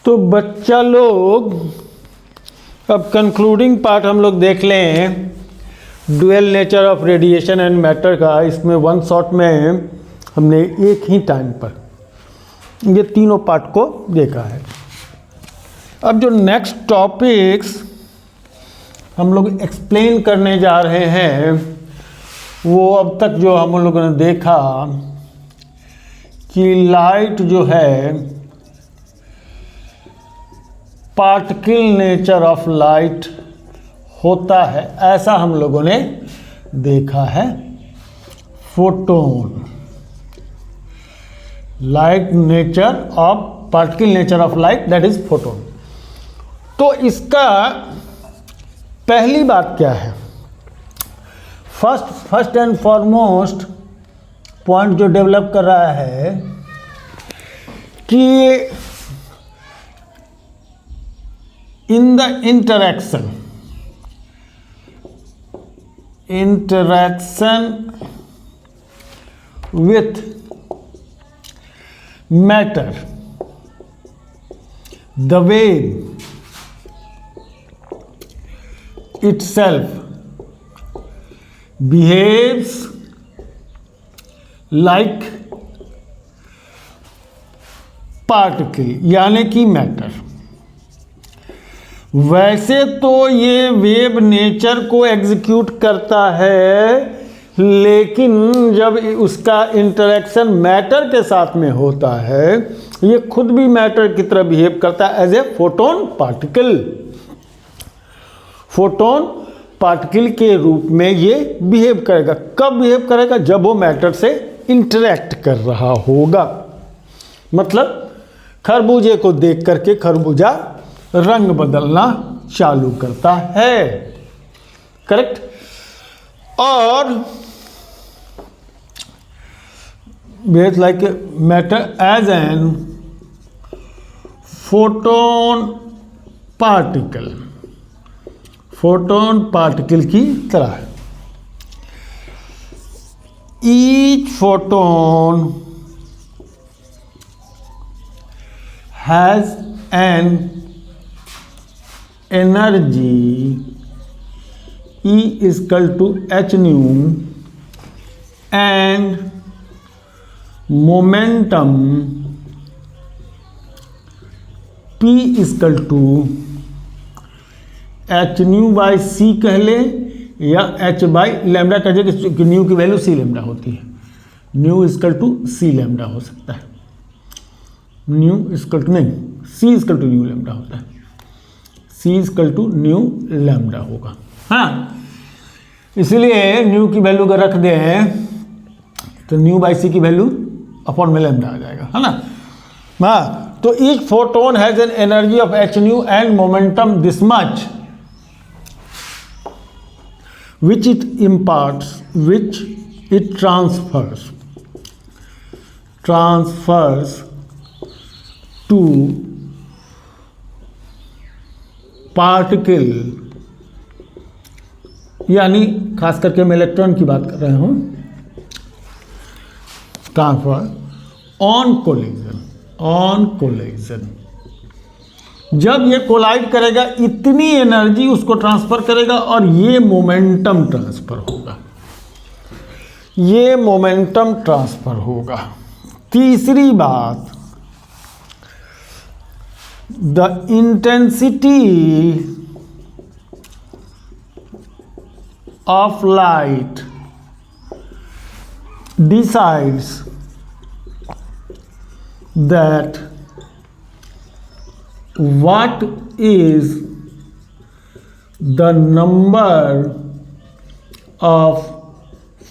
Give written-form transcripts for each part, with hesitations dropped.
तो बच्चा लोग अब कंक्लूडिंग पार्ट हम लोग देख लें dual nature of radiation and matter का। इसमें वन शॉट में हमने एक ही टाइम पर ये तीनों पार्ट को देखा है। अब जो नेक्स्ट टॉपिक्स हम लोग एक्सप्लेन करने जा रहे हैं वो अब तक जो हम लोगों ने देखा कि लाइट जो है पार्टिकल नेचर ऑफ लाइट होता है, ऐसा हम लोगों ने देखा है। Photon, light nature of particle nature of light that is photon. तो इसका पहली बात क्या है, फर्स्ट एंड फॉरमोस्ट पॉइंट जो डेवलप कर रहा है कि in the interaction with matter, the wave itself behaves like particle यानी कि मैटर। वैसे तो ये वेव नेचर को एग्जीक्यूट करता है, लेकिन जब उसका इंटरेक्शन मैटर के साथ में होता है ये खुद भी मैटर की तरह बिहेव करता है as a photon particle. Photon particle के रूप में ये बिहेव करेगा। कब बिहेव करेगा? जब वो मैटर से इंटरेक्ट कर रहा होगा। मतलब खरबूजे को देख करके खरबूजा रंग बदलना चालू करता है, करेक्ट। और behaves like matter as an photon particle, photon particle की तरह। Each photon has an energy E is equal to h nu and momentum P is equal to h nu by c कह ले या h by lambda कह जाए कि new की value c lambda होती है। Nu is equal to c lambda हो सकता है, न्यू इज इक्वल टू नहीं, c is equal to nu lambda होता है। C equal to nu lambda होगा। हाँ, इसलिए न्यू की वैल्यू अगर रख दें तो न्यू बाई सी की वैल्यू अपॉन में लैम्डा आ जाएगा, है ना। हाँ, तो each photon has an energy of h nu and momentum this much which it imparts, which it transfers to particle, यानी खास करके मैं इलेक्ट्रॉन की बात कर रहा हूं। ट्रांसफर ऑन कोलिजन, जब ये कोलाइड करेगा इतनी एनर्जी उसको ट्रांसफर करेगा और ये मोमेंटम ट्रांसफर होगा, ये मोमेंटम ट्रांसफर होगा। तीसरी बात, the intensity of light decides that what is the number of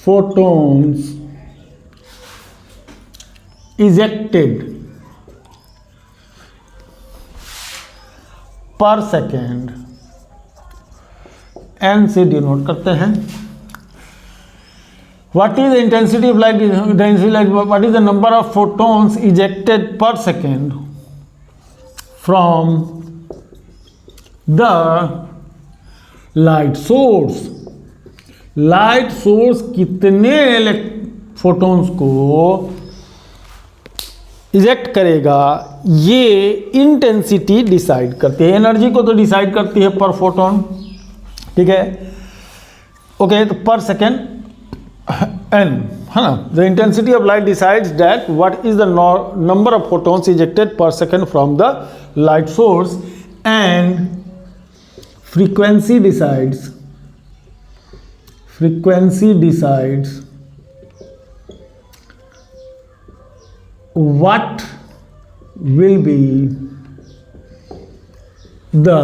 photons ejected per second, N से डिनोट करते हैं। What is the intensity of light, what is the number of photons ejected per second from the light source. Light source कितने photons को eject करेगा, ये intensity decide करती है। Energy को तो डिसाइड करती है पर फोटोन, ठीक है, ओके, तो पर सेकेंड एन, है ना। The intensity of light decides that what is the number of photons ejected per second from the light source, and frequency decides what will be the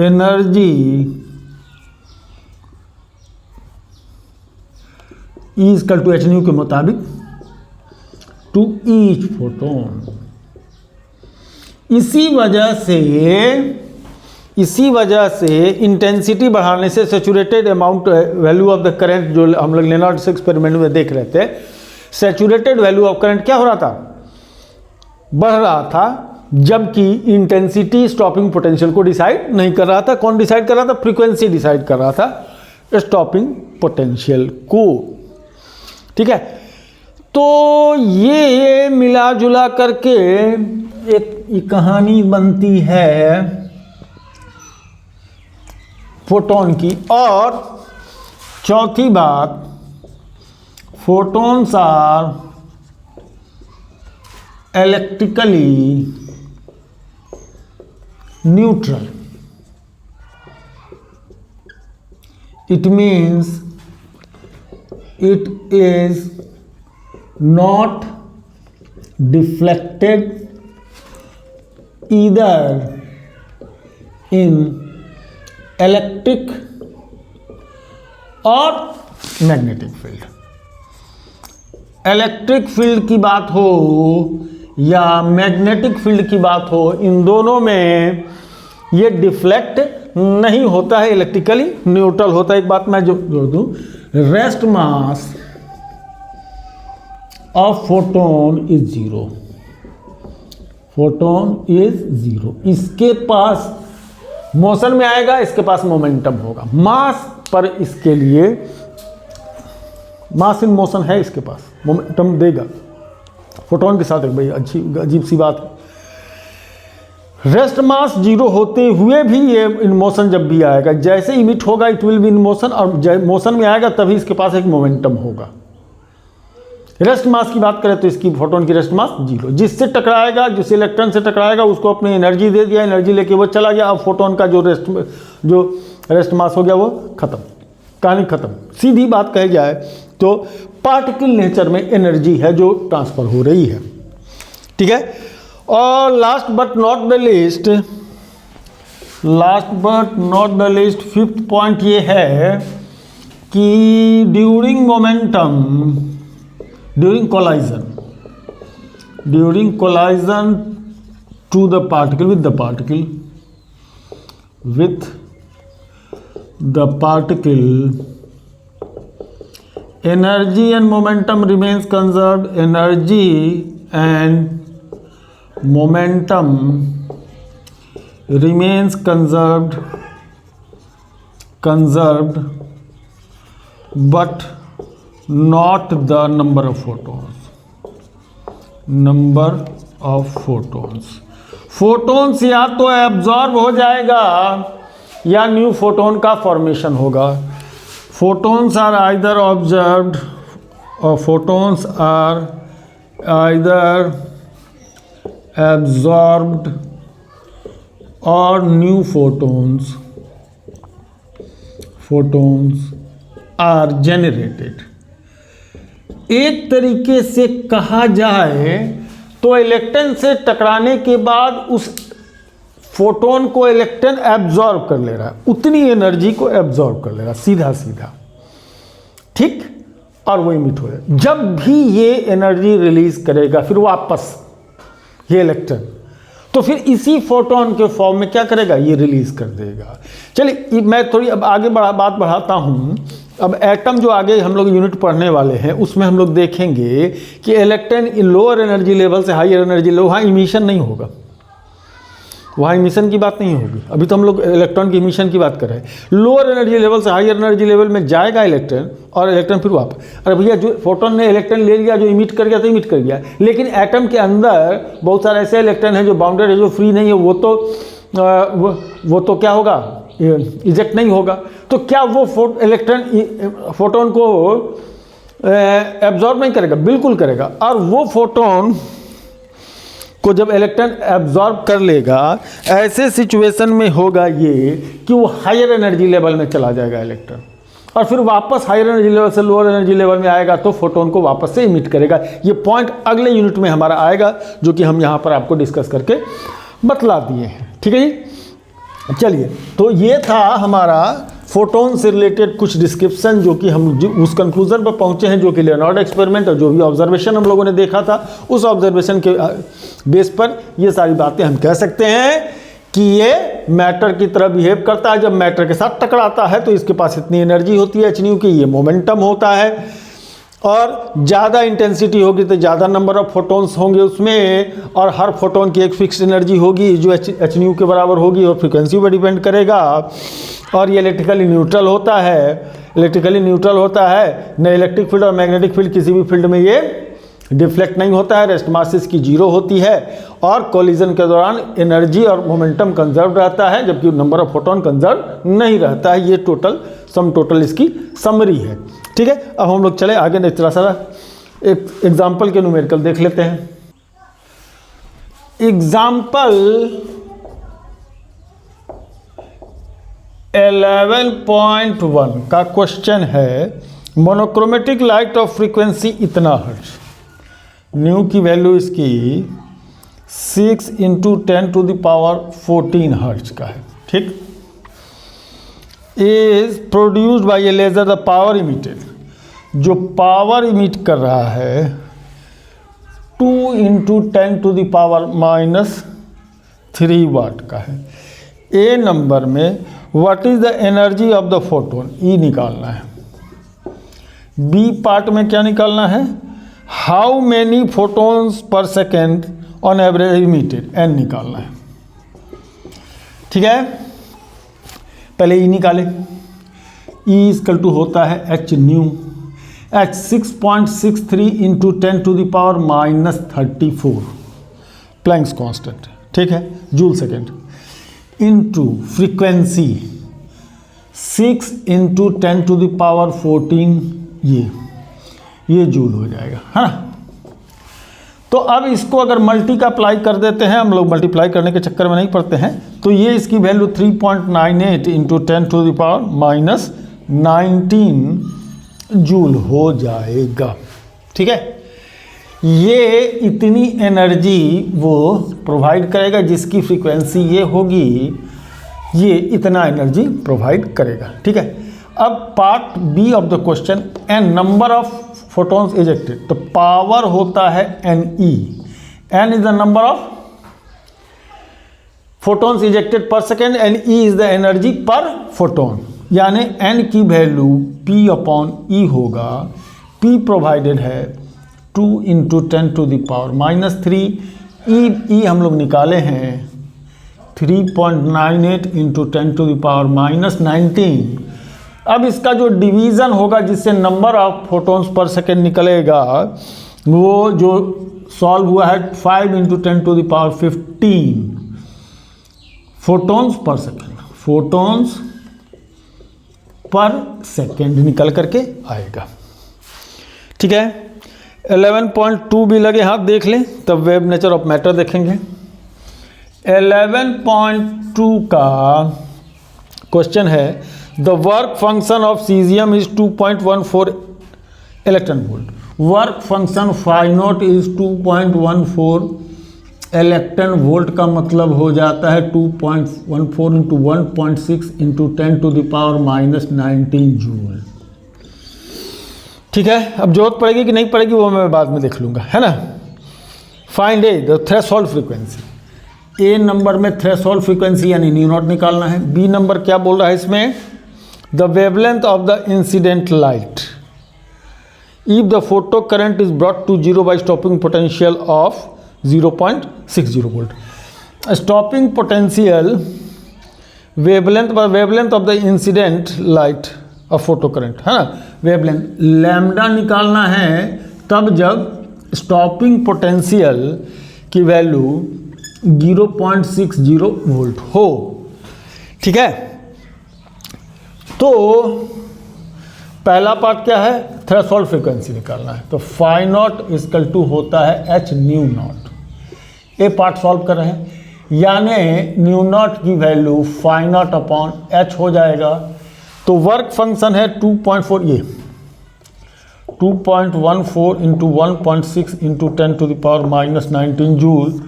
energy E equal to H nu के मुताबिक to each photon. इसी वजह से intensity बढ़ाने से saturated amount value of the current, जो हम लोग लेनार्ड एक्सपेरिमेंट में देख रहे थे, सैचुरेटेड वैल्यू ऑफ करंट क्या हो रहा था, बढ़ रहा था, जबकि इंटेंसिटी स्टॉपिंग पोटेंशियल को डिसाइड नहीं कर रहा था। कौन डिसाइड कर रहा था? फ्रीक्वेंसी डिसाइड कर रहा था स्टॉपिंग पोटेंशियल को, ठीक है। तो ये मिला जुला करके एक कहानी बनती है फोटोन की। और चौथी बात, photons are electrically neutral. It means it is not deflected either in electric और मैग्नेटिक फील्ड। इलेक्ट्रिक फील्ड की बात हो या मैग्नेटिक फील्ड की बात हो, इन दोनों में ये डिफ्लेक्ट नहीं होता है, इलेक्ट्रिकली न्यूट्रल होता है। एक बात मैं जोड़ दूं, rest mass of photon is zero. Photon is zero. इसके पास मोशन में आएगा, इसके पास मोमेंटम होगा। मास पर इसके लिए मास इन मोशन है, इसके पास मोमेंटम देगा। फोटोन के साथ एक भाई अजीब सी बात है, रेस्ट मास जीरो होते हुए भी ये इन मोशन जब भी आएगा, जैसे इमिट होगा it will be in motion, और मोशन में आएगा तभी इसके पास एक मोमेंटम होगा। रेस्ट मास की बात करें तो इसकी फोटोन की रेस्ट मास जीरो। जिससे टकराएगा, जिस इलेक्ट्रॉन से टकराएगा उसको अपनी एनर्जी दे दिया, एनर्जी लेके वो चला गया। अब फोटोन का जो रेस्ट मास हो गया वो खत्म, कहानी खत्म। सीधी बात कही जाए तो पार्टिकल नेचर में एनर्जी है जो ट्रांसफर हो रही है, ठीक है। और last but not the least fifth point ये है कि during collision to the particle with the particle, energy and momentum remains conserved. Energy and momentum remains conserved, but not the number of photons. Photons या तो absorb हो जाएगा या new photon का formation होगा। फोटॉन्स आर आइदर ऑब्जर्व्ड और photons are either absorbed और new photons are generated. एक तरीके से कहा जाए तो इलेक्ट्रॉन से टकराने के बाद उस फोटोन को इलेक्ट्रॉन एब्जॉर्ब कर ले रहा है, उतनी एनर्जी को एब्जॉर्ब कर ले रहा है सीधा, ठीक, और वो इमिट हो जाए। जब भी ये एनर्जी रिलीज करेगा फिर वापस ये इलेक्ट्रॉन, तो फिर इसी फोटोन के फॉर्म में क्या करेगा, ये रिलीज कर देगा। चलिए मैं थोड़ी अब आगे बात बढ़ाता हूँ। अब एटम जो आगे हम लोग यूनिट पढ़ने वाले हैं उसमें हम लोग देखेंगे कि इलेक्ट्रॉन लोअर एनर्जी लेवल से हायर एनर्जी लेवल, वहाँ इमिशन नहीं होगा, वहाँ इमिशन की बात नहीं होगी। अभी तो हम लोग इलेक्ट्रॉन की इमिशन की बात कर रहे हैं। लोअर एनर्जी लेवल से हायर एनर्जी लेवल में जाएगा इलेक्ट्रॉन, और इलेक्ट्रॉन फिर वापस। अरे भैया, जो फोटोन ने इलेक्ट्रॉन ले लिया, जो इमिट कर गया तो इमिट कर गया, लेकिन एटम के अंदर बहुत सारे ऐसे इलेक्ट्रॉन हैं जो बाउंडेड है, जो फ्री नहीं है, वो तो क्या होगा, इजेक्ट नहीं होगा। तो क्या वो इलेक्ट्रॉन फोटोन को एब्जॉर्ब नहीं करेगा? बिल्कुल करेगा। और वो फोटोन को जब इलेक्ट्रॉन एब्जॉर्ब कर लेगा, ऐसे सिचुएशन में होगा ये कि वो हायर एनर्जी लेवल में चला जाएगा इलेक्ट्रॉन, और फिर वापस हायर एनर्जी लेवल से लोअर एनर्जी लेवल में आएगा तो फोटोन को वापस से इमिट करेगा। ये पॉइंट अगले यूनिट में हमारा आएगा, जो कि हम यहाँ पर आपको डिस्कस करके बतला दिए हैं। ठीक है जी, चलिए, तो ये था हमारा फोटोन से रिलेटेड कुछ डिस्क्रिप्शन, जो कि हम उस कंक्लूजन पर पहुंचे हैं, जो कि लियोनार्ड एक्सपेरिमेंट और जो भी ऑब्जर्वेशन हम लोगों ने देखा था, उस ऑब्जर्वेशन के बेस पर ये सारी बातें हम कह सकते हैं कि ये मैटर की तरह बिहेव करता है। जब मैटर के साथ टकराता है तो इसके पास इतनी एनर्जी होती है एच न्यू की, ये मोमेंटम होता है, और ज़्यादा इंटेंसिटी होगी तो ज़्यादा नंबर ऑफ फोटोन्स होंगे उसमें, और हर फोटोन की एक फिक्स एनर्जी होगी जो एच न्यू के बराबर होगी, और फ्रिक्वेंसी पर डिपेंड करेगा। और ये इलेक्ट्रिकली न्यूट्रल होता है, न इलेक्ट्रिक फील्ड और मैग्नेटिक फील्ड, किसी भी फील्ड में ये डिफ्लेक्ट नहीं होता है। रेस्ट मास इसकी जीरो होती है, और कोलिजन के दौरान एनर्जी और मोमेंटम कंजर्व रहता है, जबकि नंबर ऑफ फोटोन कंजर्व नहीं रहता है। ये सम टोटल इसकी समरी है। ठीक है, अब हम लोग चले आगे, थोड़ा सा एक एग्जाम्पल के न्यूमेरिकल देख लेते हैं। एग्जाम्पल 11.1 का क्वेश्चन है, मोनोक्रोमेटिक लाइट ऑफ फ्रीक्वेंसी इतना हर्ट्ज, न्यू की वैल्यू इसकी 6 × 10⁻14 हर्ट्ज का है। ठीक, is produced by a laser, the power emitted, जो पावर इमिट कर रहा है 2 × 10⁻³ वाट का है। ए नंबर में what is the energy of the photon, E निकालना है। बी पार्ट में क्या निकालना है, how many photons per second on average emitted, N निकालना है। ठीक है, पहले ई निकाले। ई इक्वल टू होता है h new, H 6.63 × 10⁻34 Planck's constant. ठीक है, जूल सेकेंड, इनटू फ्रीक्वेंसी 6 × 10⁻14, ये जूल हो जाएगा, है ना। तो अब इसको अगर मल्टी का अप्लाई कर देते हैं, हम लोग मल्टीप्लाई करने के चक्कर में नहीं पड़ते हैं, तो ये इसकी वैल्यू 3.98 × 10⁻19 जूल हो जाएगा। ठीक है, ये इतनी एनर्जी वो प्रोवाइड करेगा, जिसकी फ्रीक्वेंसी ये होगी, ये इतना एनर्जी प्रोवाइड करेगा। ठीक है, अब part B of the question, N number of photons ejected, तो पावर होता है N E, N is the number of photons ejected per second, and E is the energy per photon, यानी N की value P/E होगा। P provided है 2 × 10⁻³ ई हम लोग निकाले हैं 3.98 × 10⁻19। अब इसका जो डिवीज़न होगा, जिससे number of photons per second निकलेगा, वो जो सॉल्व हुआ है 5 × 10⁻15 फोटोन्स पर सेकेंड निकल करके आएगा। ठीक है, 11.2 भी लगे हाथ देख लें, तब वेव नेचर ऑफ मैटर देखेंगे। 11.2 का क्वेश्चन है, the work function of caesium is 2.14 electron volt. Work function φ0 is 2.14 electron volt का मतलब हो जाता है 2.14 × 1.6 × 10⁻19 जूल। ठीक है, अब जरूरत पड़ेगी कि नहीं पड़ेगी वो मैं बाद में देख लूँगा, है ना। Find the threshold frequency. A number में थ्रेशोल्ड फ्रीक्वेंसी यानी न्यू नॉट निकालना है। बी नंबर क्या बोल रहा है इसमें, the wavelength of the incident light if the photo current is brought to 0 by stopping potential of 0.60 volt. Stopping potential wavelength of the incident light of photo current, है ना, wavelength lambda निकालना है तब जब स्टॉपिंग पोटेंशियल की value 0.60 volt हो। ठीक है, तो पहला पार्ट क्या है, थ्रेशोल्ड फ्रीक्वेंसी निकालना है, तो फाई नॉट इक्वल टू होता है एच न्यू नॉट। ये पार्ट सॉल्व कर रहे हैं, यानी न्यू नॉट की value phi naught upon h हो जाएगा। तो वर्क फंक्शन है 2.4, ये 2.14 इंटू 1.6 इंटू 10⁻⁻19 जूल,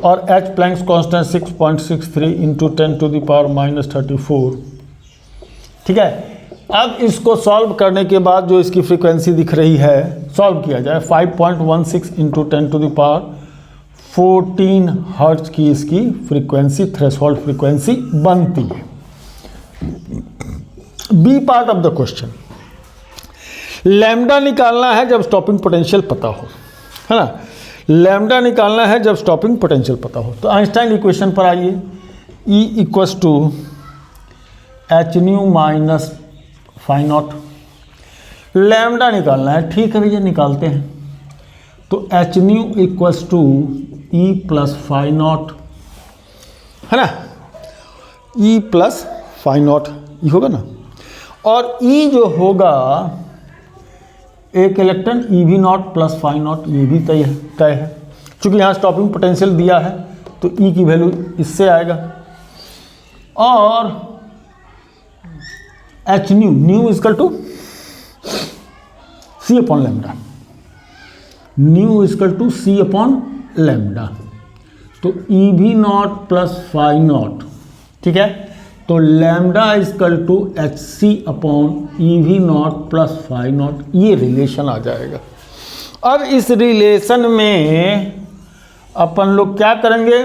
और एच प्लैंक्स कांस्टेंट 6.63 इंटू 10⁻34। ठीक है, अब इसको सॉल्व करने के बाद जो इसकी फ्रीक्वेंसी दिख रही है, सॉल्व किया जाए, 5.16 इंटू 10⁻14 हर्ट्ज की इसकी फ्रीक्वेंसी, थ्रेशोल्ड फ्रीक्वेंसी बनती है। B part of the question, lambda निकालना है जब स्टॉपिंग पोटेंशियल पता हो, है ना, लैम्डा निकालना है जब स्टॉपिंग पोटेंशियल पता हो। तो आइंस्टाइन इक्वेशन पर आइए, E equals to H nu minus phi naught, lambda निकालना है, ठीक है भैया निकालते हैं। तो h nu equals to E plus phi naught, है ना, E plus phi naught E होगा ना, और ई जो होगा एक electron E V naught plus phi naught, ये भी तय है। चूंकि यहाँ स्टॉपिंग पोटेंशियल दिया है तो ई की वैल्यू इससे आएगा, और H nu equal to C upon lambda, nu equal to C upon lambda, तो E V naught plus phi naught, ठीक है, तो lambda equal to H C upon E V naught plus phi naught, ये relation आ जाएगा। अब इस relation में अपन लोग क्या करेंगे,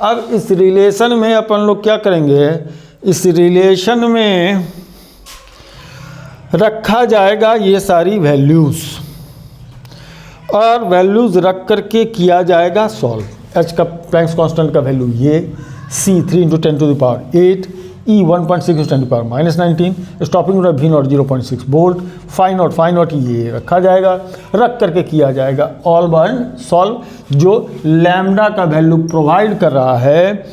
अब इस रिलेशन में अपन लोग क्या करेंगे, इस रिलेशन में रखा जाएगा ये सारी वैल्यूज़, और वैल्यूज़ रख करके किया जाएगा सॉल्व। एच का प्लैंक्स कांस्टेंट का वैल्यू ये, C 3 into 10⁸, E 1.6 into 10⁻⁻19, stopping naught V naught 0.6 volt, phi naught ये रखा जाएगा, रख करके किया जाएगा ऑल बाय सॉल्व, जो लैम्डा का वैल्यू प्रोवाइड कर रहा है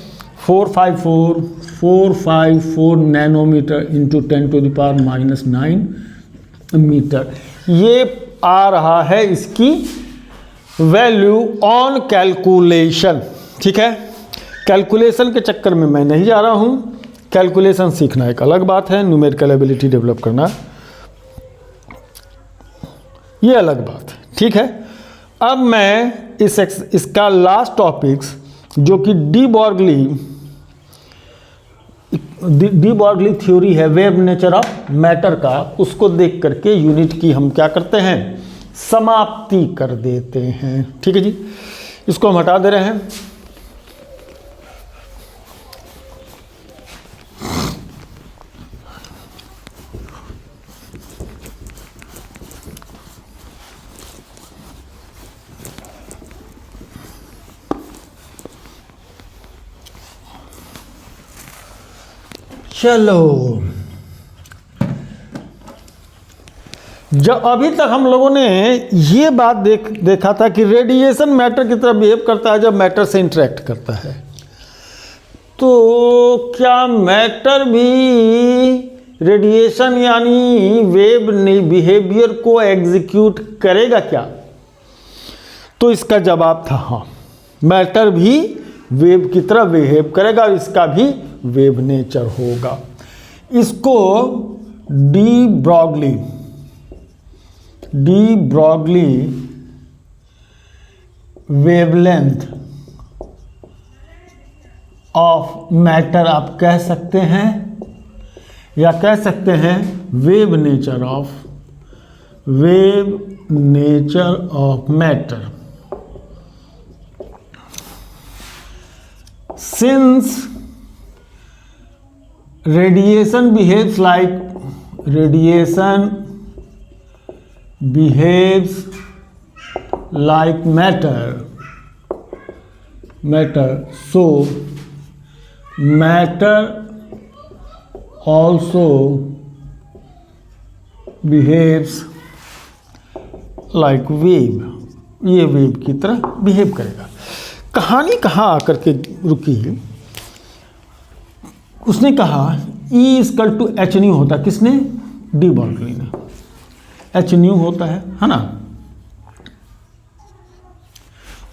454 नैनोमीटर इंटू 10⁻⁻9 मीटर, ये आ रहा है इसकी वैल्यू ऑन कैलकुलेशन। ठीक है, कैलकुलेशन के चक्कर में मैं नहीं जा रहा हूँ, कैलकुलेशन सीखना एक अलग बात है, न्यूमेरिकल एबिलिटी डेवलप करना ये अलग बात है। ठीक है, अब मैं इसका लास्ट टॉपिक्स जो कि डी बॉर्गली थ्योरी है वेव नेचर ऑफ मैटर का, उसको देख करके यूनिट की हम क्या करते हैं, समाप्ति कर देते हैं। ठीक है जी, इसको हम हटा दे रहे हैं। चलो, जब अभी तक हम लोगों ने ये बात देखा था कि रेडिएशन मैटर की तरह बिहेव करता है जब मैटर से इंटरेक्ट करता है, तो क्या मैटर भी रेडिएशन यानी वेव बिहेवियर को एग्जीक्यूट करेगा क्या? तो इसका जवाब था हाँ, मैटर भी वेव की तरह बिहेव करेगा, इसका भी वेव नेचर होगा। इसको D Broglie wavelength of matter आप कह सकते हैं, या कह सकते हैं wave nature of matter. Since radiation behaves like matter, matter. So matter also behaves like wave. ये वेव की तरह बिहेव करेगा। कहानी कहाँ आकर के रुकी? उसने कहा E equal to H nu होता। किसने? डी ब्रॉगली ने। एच न्यू होता है ना।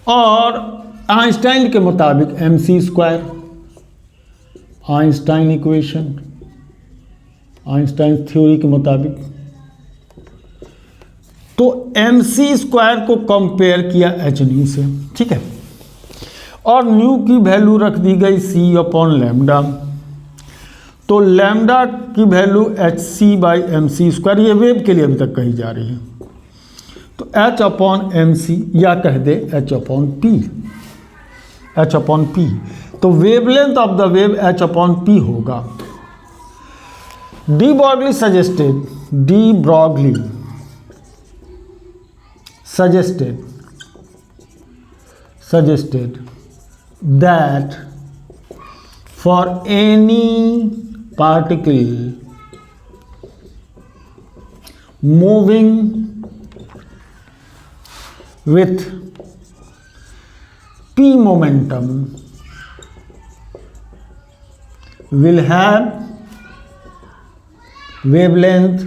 और आइंस्टाइन के मुताबिक m c square, Einstein equation, Einstein theory के मुताबिक, तो एम सी स्क्वायर को कंपेयर किया एच न्यू से, ठीक है। और न्यू की वैल्यू रख दी गई सी अपॉन लैम्डा। तो लैम्डा की value h c by m c square, ये वेव के लिए अभी तक कही जा रही है। तो एच अपॉन एम सी या कह दे H upon P, H upon P. तो wavelength of the wave H upon P होगा। De Broglie suggested, de Broglie suggested that for any particle moving with p momentum will have wavelength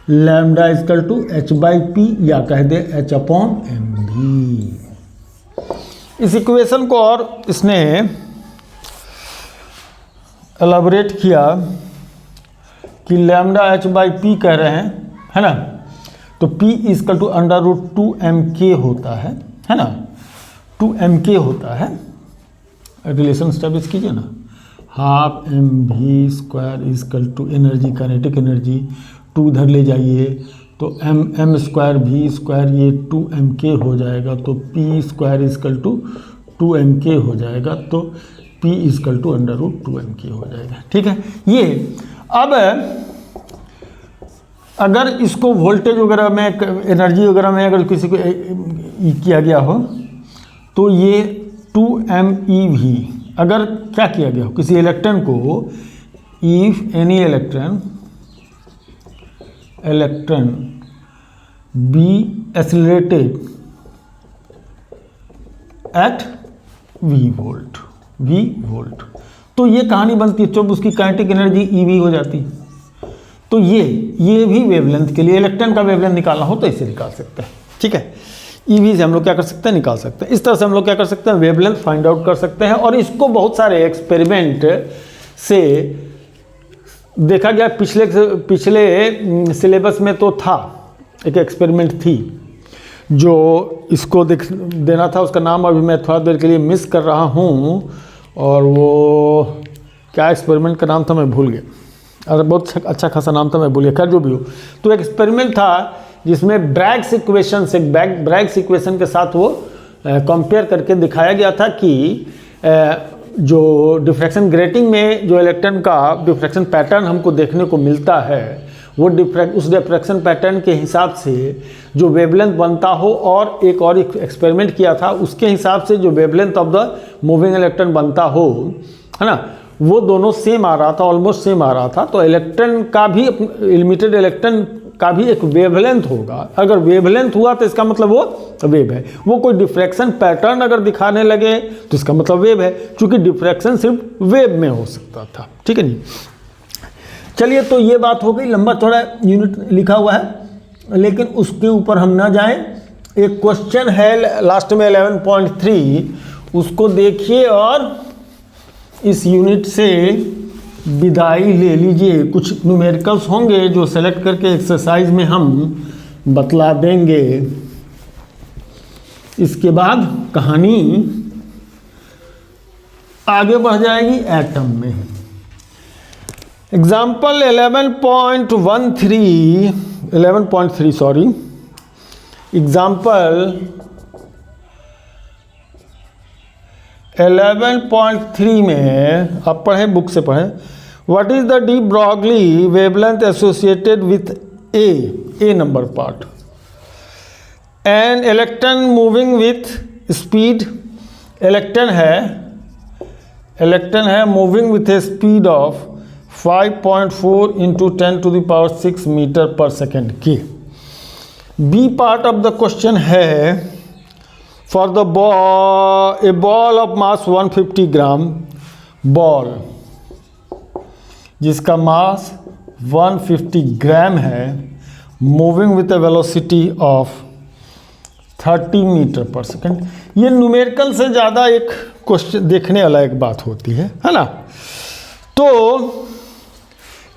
lambda equal to h by p या कह दे H upon M भी। इस equation को और इसने elaborate किया कि लैम्डा एच बाई पी कह रहे हैं, है ना। तो p equal to under root 2mk होता है ना। 2mk होता है। रिलेशन स्टैब्लिश कीजिए ना। Half m v square equal to energy, kinetic energy 2 इधर ले जाइए तो एम स्क्वायर भी स्क्वायर, ये 2mk हो जाएगा। तो P square equal to 2mk हो जाएगा। तो p equal to under root 2mk हो जाएगा, ठीक है। ये अब अगर इसको वोल्टेज वगैरह में, एनर्जी वगैरह में अगर किसी को किया गया हो तो ये 2meV अगर क्या किया गया हो किसी इलेक्ट्रॉन को, if any electron be accelerated at v volt, तो ये कहानी बनती है जब उसकी काइनेटिक एनर्जी eV हो जाती है। तो ये भी वेवलेंथ के लिए इलेक्ट्रॉन का वेवलेंथ निकालना हो तो इसे निकाल सकते हैं, ठीक है। eV से हम लोग क्या कर सकते हैं, निकाल सकते हैं। इस तरह से हम लोग क्या कर सकते हैं, वेवलेंथ फाइंड आउट कर सकते हैं। और इसको बहुत सारे एक्सपेरिमेंट से देखा गया। पिछले सिलेबस में तो था, एक एक्सपेरिमेंट थी जो इसको देना था, उसका नाम अभी मैं थोड़ा देर के लिए मिस कर रहा हूँ। और वो क्या एक्सपेरिमेंट का नाम था मैं भूल गया, अरे बहुत अच्छा खासा नाम था मैं भूल गया। खैर जो भी हो, तो एक एक्सपेरिमेंट था जिसमें ब्रैग्स इक्वेशन से, ब्रैग्स इक्वेशन के साथ वो कंपेयर करके दिखाया गया था कि जो डिफ्रैक्शन ग्रेटिंग में जो इलेक्ट्रॉन का डिफ्रैक्शन पैटर्न हमको देखने को मिलता है, वो उस डिफ्रैक्शन पैटर्न के हिसाब से जो वेवलेंथ बनता हो, और एक और एक्सपेरिमेंट किया था उसके हिसाब से जो wavelength of the moving electron बनता हो, है ना, वो दोनों सेम आ रहा था, ऑलमोस्ट सेम आ रहा था। तो इलेक्ट्रॉन का भी, लिमिटेड इलेक्ट्रॉन का भी एक वेवलेंथ होगा। अगर वेवलेंथ हुआ तो इसका मतलब वो वेव है। वो कोई डिफ्रैक्शन पैटर्न अगर दिखाने लगे तो इसका मतलब वेव है, क्योंकि डिफ्रैक्शन सिर्फ वेव में हो सकता था, ठीक है नहीं। चलिए, तो ये बात हो गई। लंबा थोड़ा यूनिट लिखा हुआ है, लेकिन उसके ऊपर हम ना जाएं। एक क्वेश्चन है लास्ट में 11.3, उसको देखिए और इस यूनिट से विदाई ले लीजिए। कुछ न्यूमेरिकल्स होंगे जो सेलेक्ट करके एक्सरसाइज में हम बतला देंगे। इसके बाद कहानी आगे बढ़ जाएगी एटम में। एग्जाम्पल 11.3 सॉरी, एग्जाम्पल 11.3 में आप पढ़ें, बुक से पढ़ें। What is the de Broglie wavelength associated with A number part. An electron moving with speed, electron है moving with a speed of 5.4 into 10⁶ metre per second के। B part of the question है for the a ball of mass 150 gram, ball जिसका mass 150 gram है, moving with a velocity of 30 metre per second. ये numerical से ज़्यादा एक question देखने वाला एक बात होती है ना। तो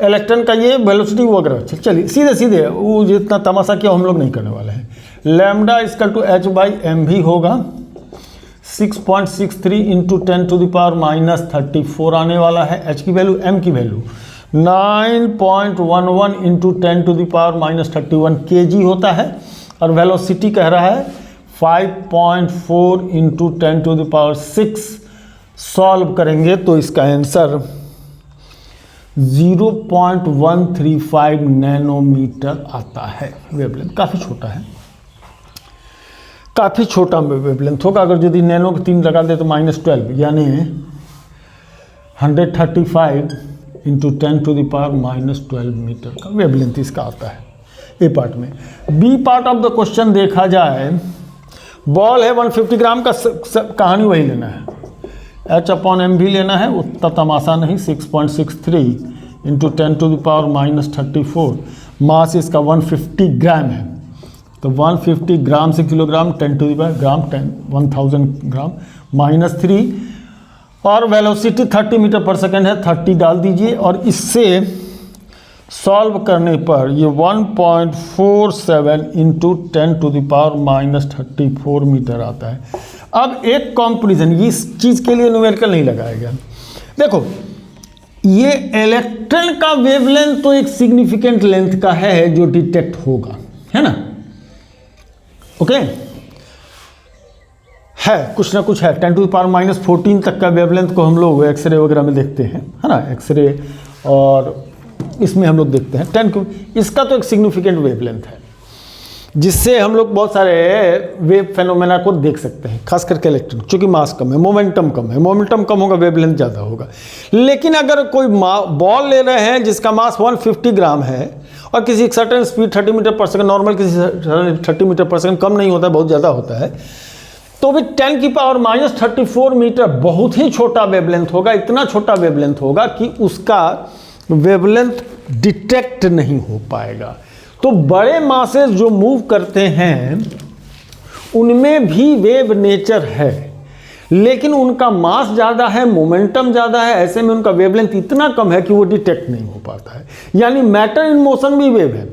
इलेक्ट्रॉन का ये वेलोसिटी वगैरह, चलिए सीधे सीधे वो जितना तमाशा किया हम लोग नहीं करने वाले हैं। लैम्डा इक्वल टू h/m भी होगा 6.63 इंटू 10⁻⁻34 आने वाला है। h की वैल्यू, m की वैल्यू 9.11 इंटू 10⁻31 kg होता है, और वेलोसिटी कह रहा है 5.4 इंटू 10⁶। सॉल्व करेंगे तो इसका आंसर 0.135 नैनोमीटर आता है। वेवलेंथ काफ़ी छोटा है, काफ़ी छोटा वेवलेंथ होगा। अगर यदि नैनो के 3 लगा दे तो -12 यानी 135 इंटू 10⁻⁻12 मीटर का वेवलेंथ इसका आता है ए पार्ट में। B part of the question देखा जाए, बॉल है 150 ग्राम का, कहानी वही लेना है, h/m भी लेना है, उतना तमाशा नहीं। 6.63 इंटू 10⁻⁻34, मास इसका 150 ग्राम है, तो 150 ग्राम से किलोग्राम 10⁻, 1000 ग्राम -3, और वेलोसिटी 30 मीटर पर सेकेंड है, 30 डाल दीजिए, और इससे सॉल्व करने पर ये 1.47 इंटू 10⁻⁻34 मीटर आता है। अब एक कंपैरिजन, इस चीज़ के लिए न्यूमेरिकल नहीं लगाया गया। देखो, ये इलेक्ट्रॉन का वेवलेंथ तो एक सिग्निफिकेंट लेंथ का है जो डिटेक्ट होगा, है ना, ओके है, कुछ ना कुछ है। 10⁻⁻14 तक का वेवलेंथ को हम लोग एक्सरे वगैरह में देखते हैं, है ना, एक्सरे और इसमें हम लोग देखते हैं 10, इसका तो एक सिग्निफिकेंट वेवलेंथ है जिससे हम लोग बहुत सारे वेव फेनोमेना को देख सकते हैं, खास करके इलेक्ट्रॉन, क्योंकि मास कम है, मोमेंटम कम है, मोमेंटम कम होगा वेवलेंथ ज़्यादा होगा। लेकिन अगर कोई बॉल ले रहे हैं जिसका मास 150 ग्राम है और किसी सर्टेन स्पीड 30 मीटर पर सेकंड, नॉर्मल किसी 30 मीटर पर सेकंड, कम नहीं होता है, बहुत ज़्यादा होता है, तो भी 10⁻⁻34 मीटर बहुत ही छोटा वेवलेंथ होगा। इतना छोटा वेवलेंथ होगा कि उसका वेवलेंथ डिटेक्ट नहीं हो पाएगा। तो बड़े मासेस जो मूव करते हैं उनमें भी वेव नेचर है, लेकिन उनका मास ज़्यादा है, मोमेंटम ज़्यादा है, ऐसे में उनका वेवलेंथ इतना कम है कि वो डिटेक्ट नहीं हो पाता है। यानी मैटर इन मोशन भी वेव है।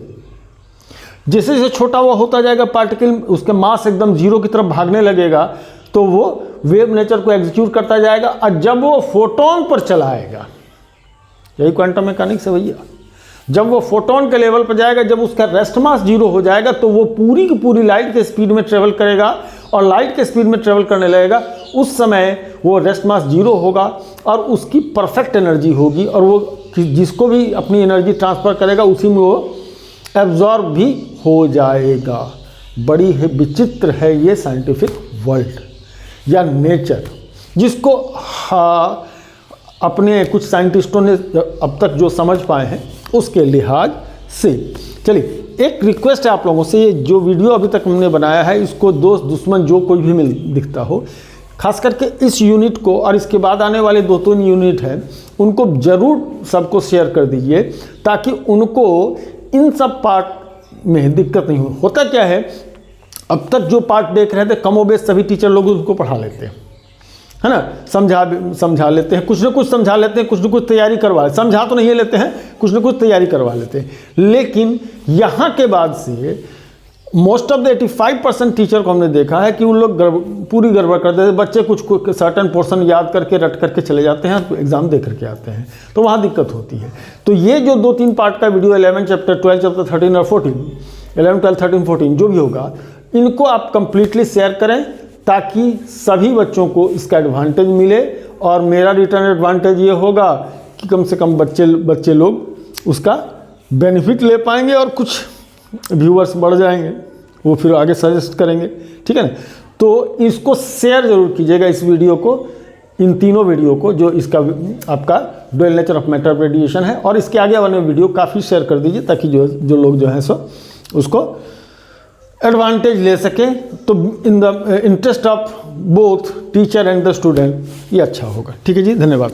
जैसे जैसे छोटा वो होता जाएगा पार्टिकल, उसके मास एकदम जीरो की तरफ भागने लगेगा, तो वो वेव नेचर को एग्जीक्यूट करता जाएगा, और जब वो फोटोन पर चलाएगा, यही क्वांटम मैकेनिक्स है भैया, जब वो फोटोन के लेवल पर जाएगा, जब उसका रेस्ट मास जीरो हो जाएगा, तो वो पूरी की पूरी लाइट के स्पीड में ट्रेवल करेगा, और लाइट के स्पीड में ट्रेवल करने लगेगा। उस समय वो रेस्ट मास जीरो होगा और उसकी परफेक्ट एनर्जी होगी, और वो जिसको भी अपनी एनर्जी ट्रांसफ़र करेगा उसी में वो एब्जॉर्ब भी हो जाएगा। बड़ी है विचित्र है ये साइंटिफिक वर्ल्ड या नेचर, जिसको अपने कुछ साइंटिस्टों ने अब तक जो समझ पाए हैं उसके लिहाज से। चलिए, एक रिक्वेस्ट है आप लोगों से, ये जो वीडियो अभी तक हमने बनाया है इसको दोस्त दुश्मन जो कोई भी दिखता हो, खास करके इस यूनिट को और इसके बाद आने वाले 2-3 यूनिट हैं उनको ज़रूर सबको शेयर कर दीजिए, ताकि उनको इन सब पार्ट में दिक्कत नहीं हो। होता क्या है, अब तक जो पार्ट देख रहे थे कमोबेश सभी टीचर लोग उसको पढ़ा लेते हैं, है ना, समझा लेते हैं, कुछ ना कुछ समझा लेते हैं, कुछ ना कुछ तैयारी करवा, समझा तो नहीं लेते हैं, कुछ ना कुछ तैयारी करवा लेते हैं। लेकिन यहाँ के बाद से मोस्ट ऑफ द 85% टीचर को हमने देखा है कि उन लोग पूरी गड़बड़ कर देते हैं। बच्चे कुछ सर्टन पोर्शन याद करके रट करके चले जाते हैं, तो एग्ज़ाम दे करके आते हैं, तो वहाँ दिक्कत होती है। तो ये जो 2-3 पार्ट का वीडियो 11 चैप्टर 12 चैप्टर 13 और 14, 11 12 13 14 जो भी होगा, इनको आप कंप्लीटली शेयर करें ताकि सभी बच्चों को इसका एडवांटेज मिले। और मेरा रिटर्न एडवांटेज ये होगा कि कम से कम बच्चे लोग उसका बेनिफिट ले पाएंगे और कुछ व्यूअर्स बढ़ जाएंगे, वो फिर आगे सजेस्ट करेंगे, ठीक है ना। तो इसको शेयर जरूर कीजिएगा इस वीडियो को, इन तीनों वीडियो को, जो इसका आपका dual nature of matter of radiation है, और इसके आगे वाले वीडियो काफ़ी शेयर कर दीजिए ताकि जो लोग जो हैं सो उसको एडवांटेज ले सकें। तो in the interest of both teacher and the student ये अच्छा होगा। ठीक है जी, धन्यवाद।